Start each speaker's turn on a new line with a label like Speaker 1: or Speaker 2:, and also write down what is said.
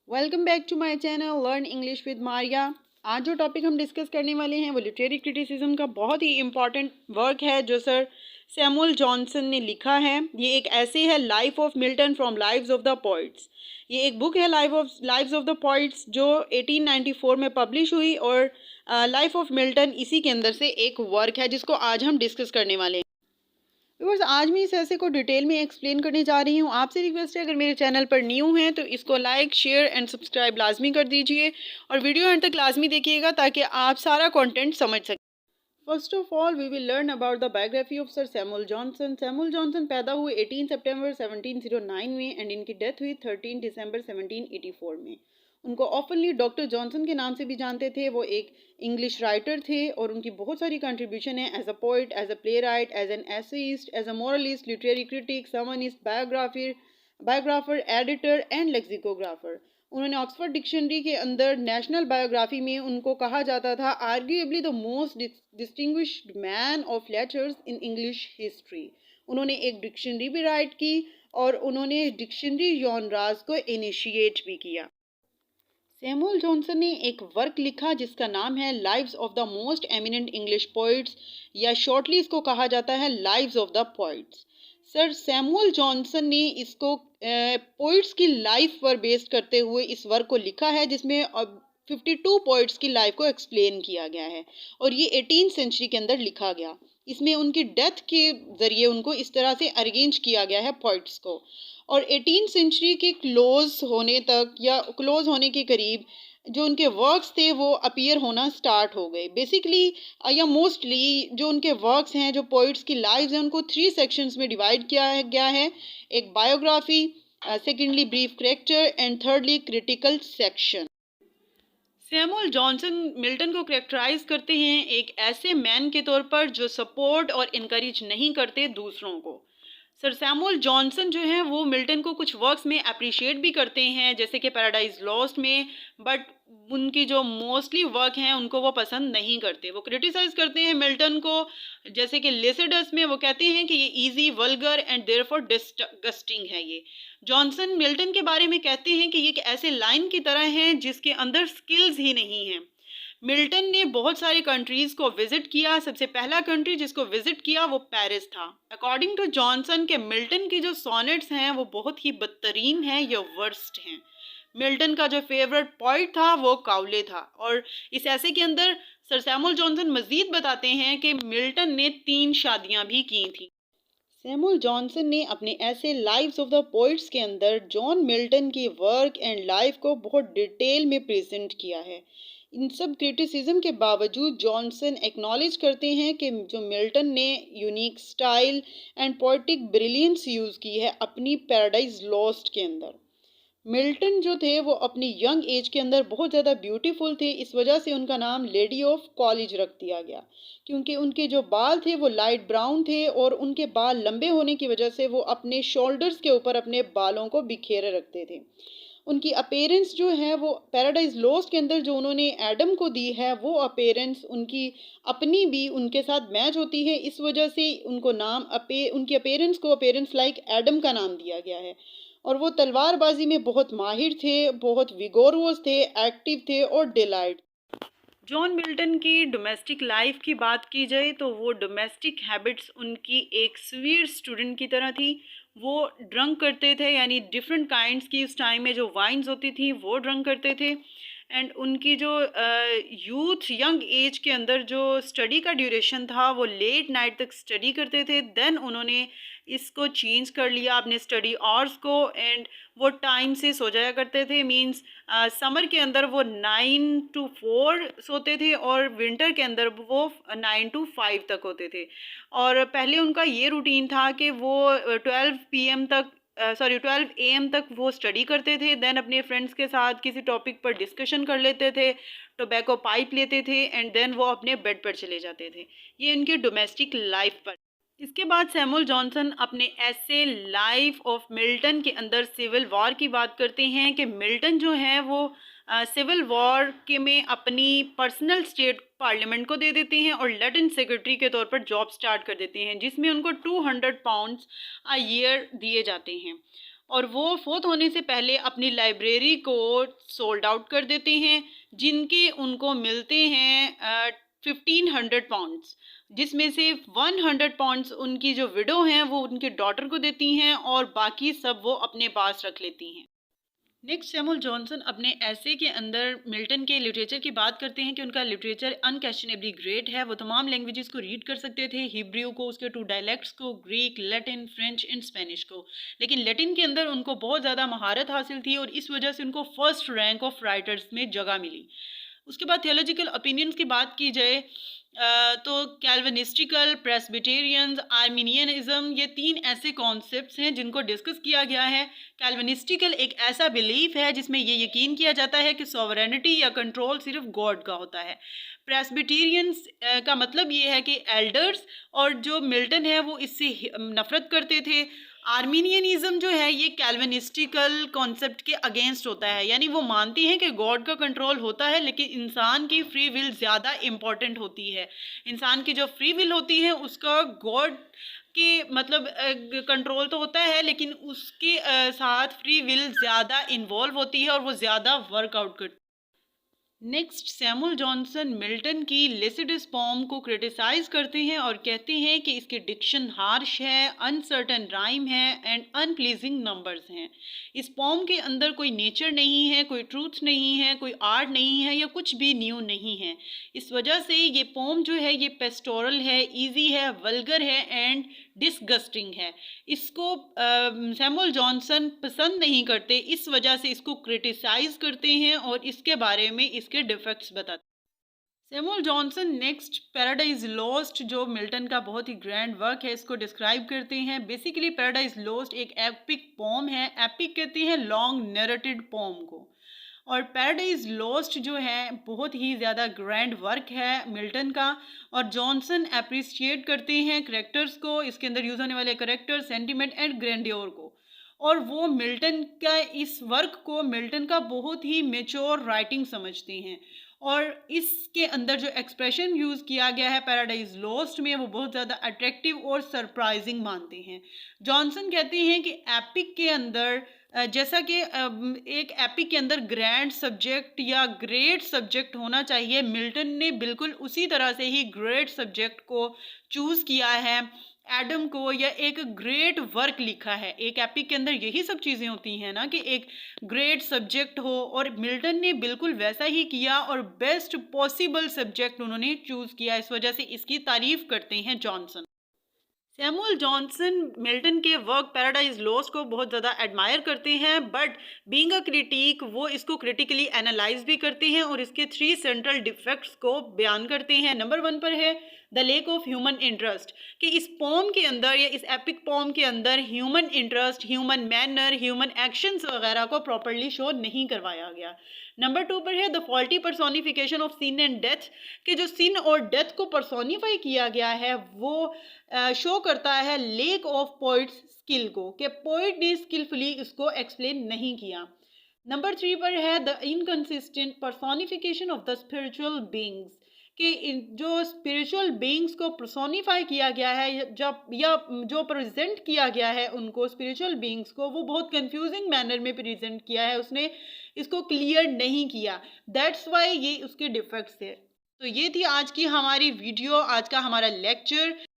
Speaker 1: Welcome back to my channel learn English with Maria. आज जो topic हम discuss करने वाले हैं वो लिटरेरी क्रिटिसिज्म का बहुत ही इम्पॉर्टेंट वर्क है जो सर सैमुअल जॉनसन ने लिखा है। ये एक ऐसे है life of Milton from lives of the poets. ये एक बुक है लाइव्स ऑफ द पोइट्स जो 1894 में पब्लिश हुई और लाइफ ऑफ मिल्टन इसी के अंदर से एक वर्क है जिसको आज हम डिस्कस करने वाले हैं। व्यूअर्स, आज मैं इस ऐसे को डिटेल में एक्सप्लेन करने जा रही हूँ। आपसे रिक्वेस्ट है अगर मेरे चैनल पर न्यू हैं तो इसको लाइक शेयर एंड सब्सक्राइब लाजमी कर दीजिए और वीडियो एंड तक लाजमी देखिएगा ताकि आप सारा कंटेंट समझ सकें। First of all we will learn about the biography of Sir Samuel Johnson. Samuel Johnson पैदा हुए 18 सितंबर 1709 में एंड इनकी डेथ हुई 13 दिसंबर 1784 में। उनको ऑफनली डॉक्टर जॉनसन के नाम से भी जानते थे। वो एक इंग्लिश राइटर थे और उनकी बहुत सारी कंट्रीब्यूशन है as a poet, as a playwright, as an essayist, as a moralist, literary critic, sermonist, biographer, editor and lexicographer. उन्होंने ऑक्सफोर्ड डिक्शनरी के अंदर नेशनल बायोग्राफी में उनको कहा जाता था arguably the most distinguished man of letters in English history. उन्होंने एक डिक्शनरी भी राइट की और उन्होंने डिक्शनरी जॉनरास को इनिशिएट भी किया। सैमुअल जॉनसन ने एक वर्क लिखा जिसका नाम है lives of the most eminent English poets, या शॉर्टली इसको कहा जाता है lives of the poets. Sir Samuel Johnson ने इसको पोइट्स की लाइफ पर बेस्ड करते हुए इस वर्क को लिखा है जिसमें 52 पोइट्स की लाइफ को एक्सप्लेन किया गया है और ये 18 सेंचुरी के अंदर लिखा गया। इसमें उनकी डेथ के ज़रिए उनको इस तरह से अरेंज किया गया है पोइट्स को। और 18 सेंचुरी के क्लोज होने तक या क्लोज होने के करीब जो उनके वर्क्स थे वो अपीयर होना स्टार्ट हो गए। बेसिकली या मोस्टली जो उनके वर्क्स हैं, जो पोइट्स की लाइव्स हैं, उनको 3 सेक्शंस में डिवाइड किया गया है। एक biography, secondly brief character and thirdly critical section. Samuel Johnson Milton को करेक्टराइज करते हैं एक ऐसे मैन के तौर पर जो सपोर्ट और इनकरेज नहीं करते दूसरों को। सर सैमुअल जॉनसन जो है वो मिल्टन को कुछ वर्क्स में अप्रिशिएट भी करते हैं जैसे कि पैराडाइज लॉस्ट में, बट उनकी जो मोस्टली वर्क हैं उनको वो पसंद नहीं करते। वो क्रिटिसाइज करते हैं मिल्टन को, जैसे कि लिसिडस में वो कहते हैं कि ये easy, vulgar and therefore disgusting है। ये जॉनसन मिल्टन के बारे में कहते हैं कि ये एक ऐसे लाइन की तरह है जिसके अंदर स्किल्स ही नहीं हैं। मिल्टन ने बहुत सारे कंट्रीज़ को विज़िट किया। सबसे पहला कंट्री जिसको विज़िट किया वो पेरिस था। अकॉर्डिंग टू जॉनसन के मिल्टन की जो सोनेट्स हैं वो बहुत ही बदतरीन हैं या वर्स्ट हैं। मिल्टन का जो फेवरेट पॉइंट था वो काउले था। और इस ऐसे के अंदर सर सैमुअल जॉनसन मज़ीद बताते हैं कि मिल्टन ने 3 शादियां भी की थी। सैमुअल जॉनसन ने अपने ऐसे लाइव्स ऑफ द पोइट्स के अंदर जॉन मिल्टन की वर्क एंड लाइफ को बहुत डिटेल में प्रेजेंट किया है। इन सब क्रिटिसिज्म के बावजूद जॉनसन एक्नॉलेज करते हैं कि जो मिल्टन ने unique style and poetic brilliance use की है अपनी पैराडाइज लॉस्ट के अंदर। मिल्टन जो थे वो अपनी यंग एज के अंदर बहुत ज़्यादा ब्यूटीफुल थे। इस वजह से उनका नाम लेडी ऑफ कॉलेज रख दिया गया, क्योंकि उनके जो बाल थे वो लाइट ब्राउन थे और उनके बाल लंबे होने की वजह से वो अपने शोल्डर्स के ऊपर अपने बालों को बिखेरे रखते थे। उनकी अपीयरेंस जो है वो पैराडाइज लॉस्ट के अंदर जो उन्होंने एडम को दी है वो अपीयरेंस उनकी अपनी भी उनके साथ मैच होती है। इस वजह से उनको नाम उनकी अपीयरेंस को अपीयरेंस लाइक एडम का नाम दिया गया है। और वो तलवारबाजी में बहुत माहिर थे, बहुत विगोरवस थे, एक्टिव थे और डिलाइट। जॉन मिल्टन की डोमेस्टिक लाइफ की बात की जाए तो वो डोमेस्टिक हैबिट्स उनकी एक स्वीट स्टूडेंट की तरह थी। वो ड्रंक करते थे, यानी डिफरेंट काइंड्स की उस टाइम में जो वाइन्स होती थी वो ड्रंक करते थे। एंड उनकी जो यूथ यंग एज के अंदर जो स्टडी का ड्यूरेशन था वो लेट नाइट तक स्टडी करते थे। देन उन्होंने इसको चेंज कर लिया अपने स्टडी आवर्स को, एंड वो टाइम से सो जाया करते थे। मींस समर के अंदर वो 9 to 4 सोते थे और विंटर के अंदर वो 9 to 5 तक होते थे। और पहले उनका ये रूटीन था कि वो 12 PM तक 12 AM तक वो स्टडी करते थे। देन अपने फ्रेंड्स के साथ किसी टॉपिक पर डिस्कशन कर लेते थे, टोबैको पाइप लेते थे एंड देन वो अपने बेड पर चले जाते थे। ये उनकी डोमेस्टिक लाइफ पर। इसके बाद सैमुअल जॉनसन अपने ऐसे लाइफ ऑफ मिल्टन के अंदर सिविल वॉर की बात करते हैं कि मिल्टन जो है वो सिविल वॉर के में अपनी पर्सनल स्टेट पार्लियामेंट को दे देते हैं और लेटेंट सेक्रेटरी के तौर पर जॉब स्टार्ट कर देते हैं जिसमें उनको 200 पाउंड्स अ ईयर दिए जाते हैं। और वो फोत होने से पहले अपनी लाइब्रेरी को सोल्ड आउट कर देते हैं, जिनके उनको मिलते हैं 1500 पाउंड्स, जिसमें से 100 पाउंड्स उनकी जो विडो हैं वो उनके डॉटर को देती हैं और बाकी सब वो अपने पास रख लेती हैं। नेक्स्ट सैमुअल जॉनसन अपने ऐसे के अंदर मिल्टन के लिटरेचर की बात करते हैं कि उनका लिटरेचर अनक्वेश्चनेबली ग्रेट है। वो तमाम लैंग्वेजेस को रीड कर सकते थे, हिब्रू को, उसके 2 डायलेक्ट्स को, Greek, Latin, French and Spanish को। लेकिन लैटिन के अंदर उनको बहुत ज़्यादा महारत हासिल थी और इस वजह से उनको फर्स्ट रैंक ऑफ राइटर्स में जगह मिली। उसके बाद थियोलॉजिकल ओपिनियंस की बात की जाए तो कैल्विनिस्टिकल, प्रेस्बिटेरियंस, आर्मीनियनिज्म, ये 3 ऐसे कॉन्सेप्ट्स हैं जिनको डिस्कस किया गया है। कैल्विनिस्टिकल एक ऐसा बिलीफ है जिसमें ये यकीन किया जाता है कि सॉवरेनिटी या कंट्रोल सिर्फ गॉड का होता है। प्रेस्बिटेरियंस का मतलब ये है कि एल्डर्स, और जो मिल्टन है वो इससे नफरत करते थे। आर्मीनियनिज्म जो है ये कैल्विनिस्टिकल कॉन्सेप्ट के अगेंस्ट होता है, यानी वो मानती हैं कि गॉड का कंट्रोल होता है लेकिन इंसान की फ्री विल ज़्यादा इम्पॉर्टेंट होती है। इंसान की जो फ्री विल होती है उसका गॉड के मतलब कंट्रोल तो होता है, लेकिन उसके साथ फ्री विल ज़्यादा इन्वॉल्व होती है और वो ज़्यादा वर्कआउट करती है। नेक्स्ट सैमुअल जॉनसन मिल्टन की लिसिडस पोम को क्रिटिसाइज करते हैं और कहते हैं कि इसके डिक्शन हार्श है, अनसर्टन राइम है एंड अनप्लीजिंग नंबर्स हैं। इस पोम के अंदर कोई नेचर नहीं है, कोई ट्रूथ नहीं है, कोई आर्ट नहीं है या कुछ भी न्यू नहीं है। इस वजह से ये पोम जो है ये पेस्टोरल है, इजी है, वल्गर है एंड डिसगस्टिंग है। इसको सैमुअल जॉनसन पसंद नहीं करते, इस वजह से इसको क्रिटिसाइज करते हैं और इसके बारे में इसके डिफेक्ट्स बताते हैं। Samuel Johnson next paradise lost, जो मिल्टन का बहुत ही ग्रैंड वर्क है, इसको डिस्क्राइब करते हैं। बेसिकली पैराडाइज लॉस्ट एक एपिक पोम है। एपिक कहते हैं लॉन्ग नैरेटेड पोम को, और पैराडाइज लॉस्ट जो है बहुत ही ज़्यादा ग्रैंड वर्क है मिल्टन का। और जॉनसन अप्रिशिएट करते हैं करेक्टर्स को, इसके अंदर यूज़ होने वाले करेक्टर, सेंटिमेंट एंड ग्रैंडियोर को, और वो मिल्टन का इस वर्क को मिल्टन का बहुत ही मेच्योर राइटिंग समझते हैं। और इसके अंदर जो एक्सप्रेशन यूज़ किया गया है पैराडाइज लॉस्ट में वो बहुत ज़्यादा अट्रैक्टिव और सरप्राइजिंग मानते हैं। जॉनसन कहते हैं कि एपिक के अंदर जैसा कि एक एपिक के अंदर ग्रैंड सब्जेक्ट या ग्रेट सब्जेक्ट होना चाहिए, मिल्टन ने बिल्कुल उसी तरह से ही ग्रेट सब्जेक्ट को चूज़ किया है, एडम को, या एक ग्रेट वर्क लिखा है। एक एपिक के अंदर यही सब चीज़ें होती हैं ना, कि एक ग्रेट सब्जेक्ट हो, और मिल्टन ने बिल्कुल वैसा ही किया और बेस्ट पॉसिबल सब्जेक्ट उन्होंने चूज़ किया। इस वजह से इसकी तारीफ करते हैं जॉनसन। सैमुअल जॉनसन मिल्टन के वर्क पैराडाइज लॉस्ट को बहुत ज़्यादा एडमायर करते हैं, बट बीइंग अ क्रिटिक वो इसको क्रिटिकली एनालाइज भी करते हैं और इसके 3 सेंट्रल डिफेक्ट्स को बयान करते हैं। नंबर 1 पर है the lake of human interest, कि इस पोम के अंदर या इस एपिक पोम के अंदर human interest, human manner, human actions वगैरह को प्रॉपर्ली शो नहीं करवाया गया। नंबर 2 पर है the faulty personification of sin and death, कि जो सिन और डेथ को पर्सोनिफाई किया गया है वो शो करता है लेक ऑफ पोइट्स स्किल को, कि पोइट ने स्किलफुली इसको एक्सप्लेन नहीं किया। नंबर 3 पर है the inconsistent personification of the spiritual beings, कि जो स्पिरिचुअल बीइंग्स को पर्सोनिफाई किया गया है जब या जो प्रेजेंट किया गया है उनको स्पिरिचुअल बीइंग्स को, वो बहुत कंफ्यूजिंग मैनर में प्रेजेंट किया है, उसने इसको क्लियर नहीं किया। दैट्स वाई ये उसके डिफेक्ट्स है। तो ये थी आज की हमारी वीडियो, आज का हमारा लेक्चर।